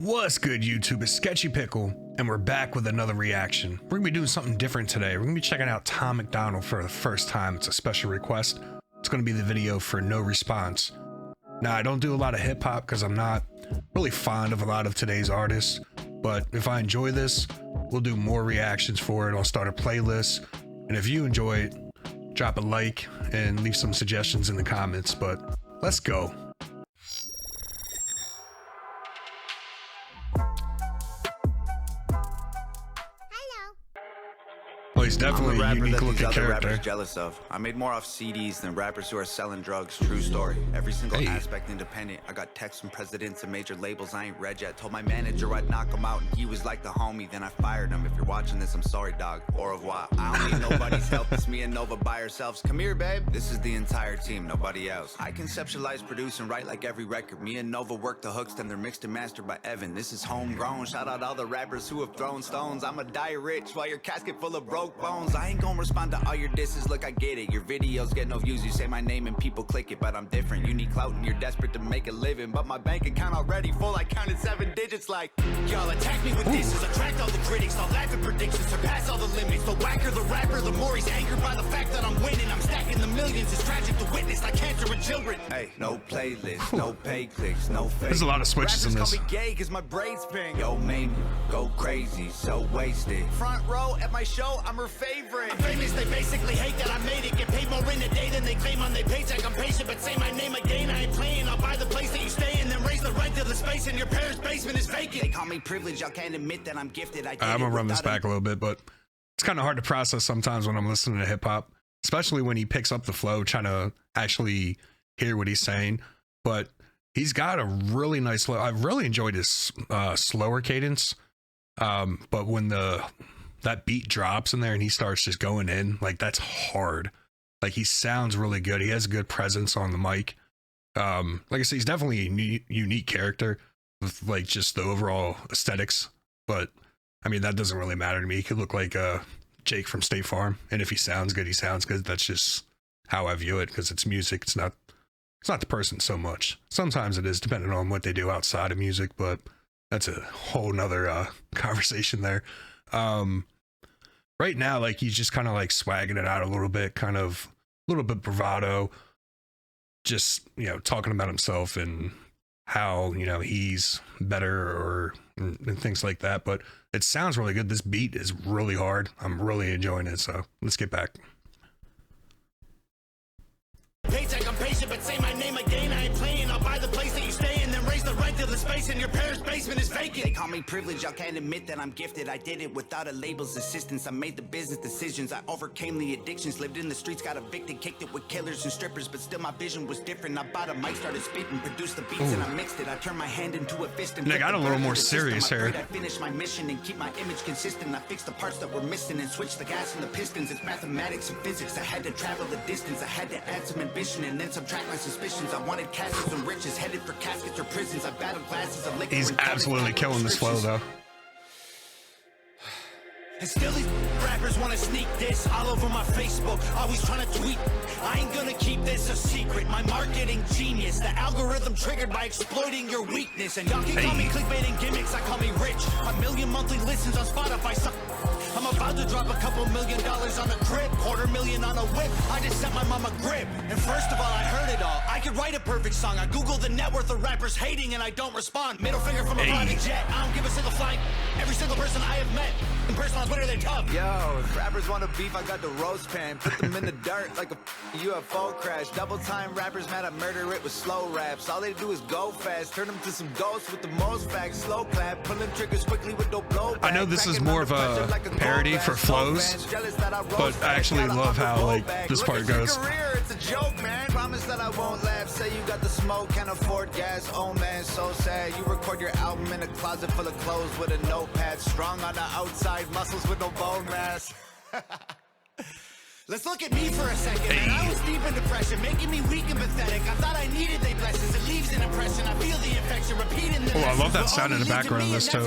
What's good, YouTube? It's Sketchy Pickle, and we're back with another reaction. We're gonna be doing something different today. We're gonna be checking out Tom MacDonald for the first time. It's a special request. It's gonna be the video for No Response. Now, I don't do a lot of hip hop because I'm not really fond of a lot of today's artists, but if I enjoy this, we'll do more reactions for it. I'll start a playlist, and if you enjoy it, drop a like and leave some suggestions in the comments. But let's go. Well, he's definitely a unique looking character. Jealous of. I made more off CDs than rappers who are selling drugs. True story. Every single aspect independent. I got texts from presidents and major labels I ain't read yet. Told my manager I'd knock him out and he was like the homie. Then I fired him. If you're watching this, I'm sorry, dog. Au revoir. I don't need nobody's help. It's me and Nova by ourselves. Come here, babe. This is the entire team, nobody else. I conceptualize, produce, and write like every record. Me and Nova work the hooks, then they're mixed and mastered by Evan. This is homegrown. Shout out all the rappers who have thrown stones. I'ma die rich while your casket full of broke bones. I ain't gonna respond to all your disses. Look, I get it. Your videos get no views. You say my name and people click it, but I'm different. You need clout and you're desperate to make a living, but my bank account already full. I counted 7 digits like y'all attack me with disses. Attract all the critics. I'll laugh at predictions. Surpass all the limits. The whacker the rapper, the more he's angered by the fact that I'm winning. I'm stacking the millions. It's tragic to witness like cancer in children. Hey, no playlist, no pay clicks, no fake. There's a lot of switches in this. Call me gay cause my braids pink. Yo, made me go crazy, so wasted. Front row at my show, I'm her favorite. I'm famous, they basically hate that I made it. Get paid more in a day than they claim on their paycheck. I'm patient, but say my name again, I ain't playing. I'll buy the place that you stay in, then raise the rent to the space in your parents' basement is vacant. They call me privileged, y'all can't admit that I'm gifted. I'm gonna run this back a little bit, but it's kind of hard to process sometimes when I'm listening to hip hop, especially when he picks up the flow, trying to actually hear what he's saying. But he's got a really nice flow. I've really enjoyed his slower cadence. But when that beat drops in there and he starts just going in, like, that's hard. Like, he sounds really good. He has a good presence on the mic. Like I said, he's definitely a unique character with like just the overall aesthetics. But I mean, that doesn't really matter to me. He could look like Jake from State Farm, and if he sounds good, he sounds good. That's just how I view it, because it's music. It's not the person so much. Sometimes it is, depending on what they do outside of music, but that's a whole nother conversation there. Right now, like, he's just kind of like swagging it out a little bit, kind of a little bit bravado, just, you know, talking about himself and how, you know, he's better and things like that. But it sounds really good. This beat is really hard. I'm really enjoying it. So let's get back. Paycheck, I'm patient, but say my name again, I ain't playing. I'll buy the place that you stay in, then raise the rent to the space in your parents' basement is vacant. They call me privileged, y'all can't admit that I'm gifted. I did it without a label's assistance. I made the business decisions. I overcame the addictions, lived in the streets, got evicted, kicked it with killers and strippers, but still my vision was different. I bought a mic, started spitting, produced the beats, and I mixed it. I turned my hand into a fist and they got a little more serious here. I finished my mission and keep my image consistent. I fixed the parts that were missing and switched the gas and the pistons. It's mathematics and physics. I had to travel the distance. I had to add some ambition and then subtract my suspicions. I wanted castles and riches, headed for caskets or prisons. I battled glasses of liquor. He's absolutely killing this flow, though. And still these rappers want to sneak this all over my Facebook, always trying to tweet. I ain't gonna keep this a secret. My marketing genius, the algorithm triggered by exploiting your weakness. And y'all can call me clickbait and gimmicks, I call me rich. 1 million monthly listens on Spotify. I'm about to drop a couple $1 million on a crib, $250,000 on a whip. I just sent my mom a grip. And first of all, I heard it all. I could write a perfect song. I Google the net worth of rappers hating and I don't respond. Middle finger from a private jet. I don't give a single flight. Every single person I have met in person on Twitter, they're tough. Yo, if rappers want to beef, I got the roast pan. Put them in the dirt like a UFO crash. Double time rappers mad I murder it with slow raps. All they do is go fast. Turn them to some ghosts with the most facts. Slow clap. Pulling triggers quickly with no blow. I know this is more of a parody for flows, but I actually love how, like, this part goes. It's a joke, man. Promise that I won't laugh. Say you got the smoke, can't afford gas. Oh man, so sad. You record your album in a closet full of clothes with a notepad. Strong on the outside, muscles with no bone mass. Let's look at me for a second, man. I was deep in depression, making me weak and pathetic. I thought I needed they blessings. It leaves an impression. I feel the infection, repeating the I love that sound in the background of this too.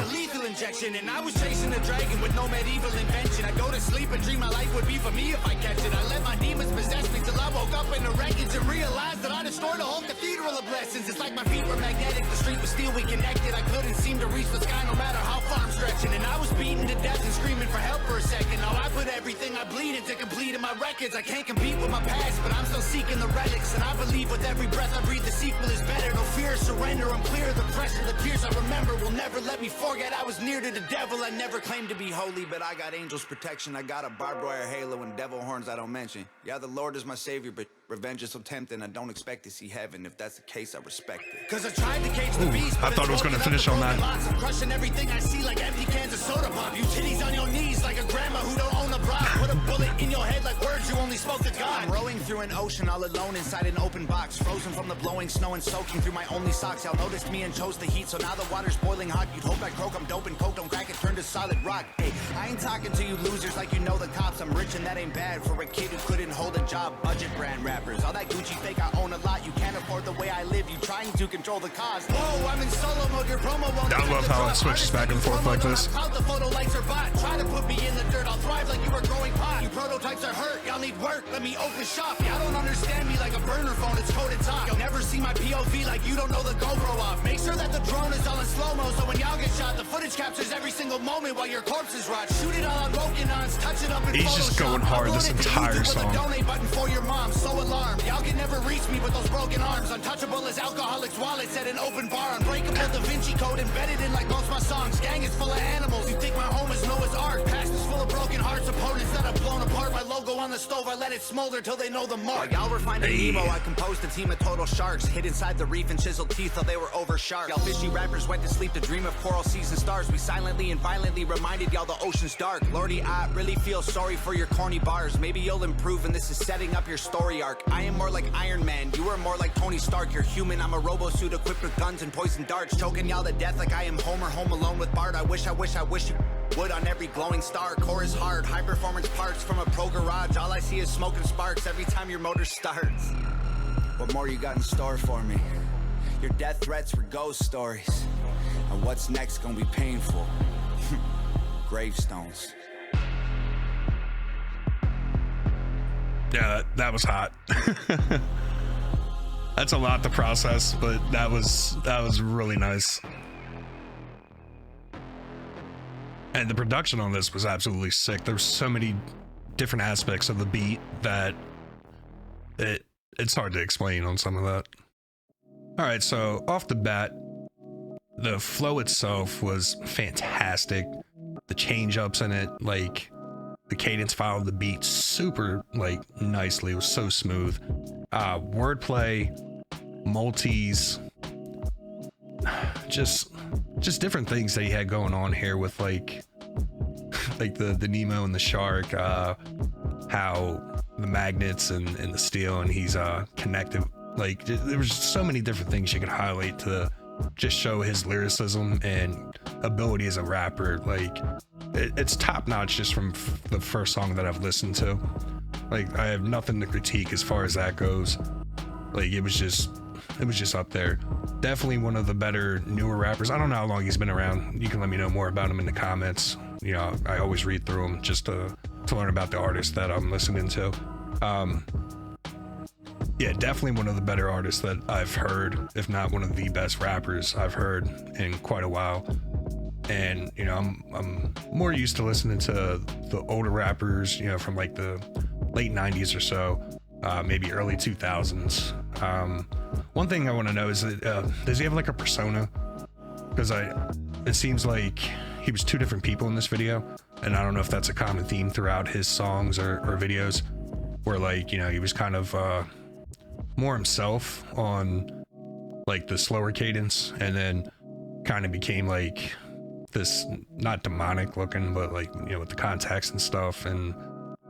projection. And I was chasing a dragon with no medieval invention. I go to sleep and dream my life would be for me if I catch it. I let my demons possess me till I woke up in the wreckage and realized that I destroyed a whole cathedral of blessings. It's like my feet were magnetic, the street was steel, we connected. I couldn't seem to reach the sky no matter how far I'm stretching. And I was beaten to death and screaming for help for a second. Now I put everything I bleed into complete in my records. I can't compete with my past, but I'm still seeking the relics. And I believe with every breath I breathe the sequel is better. No fear, surrender, I'm clear. The pressure, the tears I remember will never let me forget I was near to the devil. I never claimed to be holy, but I got angels protection. I got a barbed wire halo and devil horns I don't mention. Yeah, the Lord is my savior, but revenge is so tempting. I don't expect to see heaven. If that's the case, I respect it. Cause I tried to cage the beast, I thought it was gonna finish on that. I'm crushing everything I see like empty cans of soda pop. You titties on your knees like a grandma who don't own a bra. Put a bullet in your head like words you only spoke to God. I'm rowing through an ocean all alone inside an open box, frozen from the blowing snow and soaking through my only socks. Y'all noticed me and chose the heat, so now the water's boiling hot. You'd hope I croak, I'm dope and coke, don't crack it, turn to solid rock. Hey, I ain't talking to you losers like you know the cops. I'm rich and that ain't bad for a kid who couldn't hold a job. Budget brand rappers, all that Gucci fake, I own a lot. You can't afford the way I live, you trying to control the cost. Whoa, I'm in solo mode, your promo won't. I love how it switches back and forth like this. The photo likes are bot. Try to put me in the dirt, I'll thrive like you were growing pot. You prototypes are hurt, y'all need work, let me open shop. Y'all don't understand me like a burner phone, it's coded top. You'll never see my POV like you don't know the GoPro off. Make sure that the drone is all in slow-mo, so when y'all get shot, the footage captures every single moment while your corpses rot. Shoot it all on broken ons, touch it up in He's just going hard this entire song. Donate button for your mom, so alarmed. Y'all can never reach me with those broken arms. Untouchable as alcoholics' wallets at an open bar. Unbreakable Da Vinci Code embedded in like most my songs. Gang is full of animals. You think my home is Noah's Ark? Past is full of broken hearts. Opponents that have blown apart. My logo on the stove, I let it smolder till they know the mark. While y'all were finding Nemo, I composed a team of total sharks. Hid inside the reef and chiseled teeth till they were over sharp. Y'all fishy rappers went to sleep to dream of coral seas and stars. We silently and violently reminded y'all the ocean's dark. Lordy, I really feel sorry for your corny bars. Maybe you'll improve and this is setting up your story arc. I am more like Iron Man, you are more like Tony Stark. You're human, I'm a robo suit equipped with guns and poison darts. Choking y'all to death like I am Homer home alone with Bart. I wish you would on every glowing star. Core is hard, high performance parts from a pro garage. All I see is smoke and sparks every time your motor starts. What more you got in store for me? Your death threats were ghost stories. And what's next gonna be painful? Gravestones. Yeah, that was hot. That's a lot to process, but that was really nice. And the production on this was absolutely sick. There's so many different aspects of the beat that it's hard to explain on some of that. All right, so off the bat, the flow itself was fantastic. The change ups in it, like the cadence followed the beat super like nicely. It was so smooth. Wordplay, multis, just different things that he had going on here with like the Nemo and the shark, how the magnets and the steel, and he's connected. Like there was so many different things you could highlight to just show his lyricism and ability as a rapper. Like it's top notch just from the first song that I've listened to. Like I have nothing to critique as far as that goes. Like it was just up there. Definitely one of the better newer rappers. I don't know how long he's been around. You can let me know more about him in the comments. You know, I always read through them just to learn about the artist that I'm listening to. Yeah, definitely one of the better artists that I've heard, if not one of the best rappers I've heard in quite a while. And you know, I'm more used to listening to the older rappers, you know, from like the late 90s or so, maybe early 2000s. One thing I want to know is that, does he have like a persona? Because it seems like he was two different people in this video, and I don't know if that's a common theme throughout his songs or videos, where like, you know, he was kind of more himself on like the slower cadence, and then kind of became like this, not demonic looking, but like, you know, with the contacts and stuff. And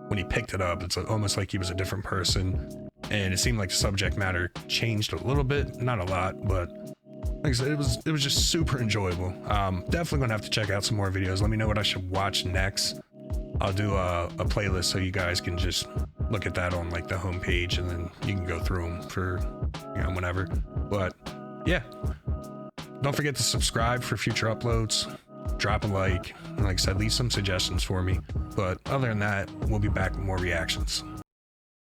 when he picked it up, it's almost like he was a different person. And it seemed like the subject matter changed a little bit, not a lot, but like I said, it was just super enjoyable. Definitely gonna have to check out some more videos. Let me know what I should watch next. I'll do a playlist so you guys can just look at that on like the homepage, and then you can go through them for, you know, whenever. But yeah, don't forget to subscribe for future uploads. drop a like, and like I said, leave some suggestions for me. But other than that, we'll be back with more reactions.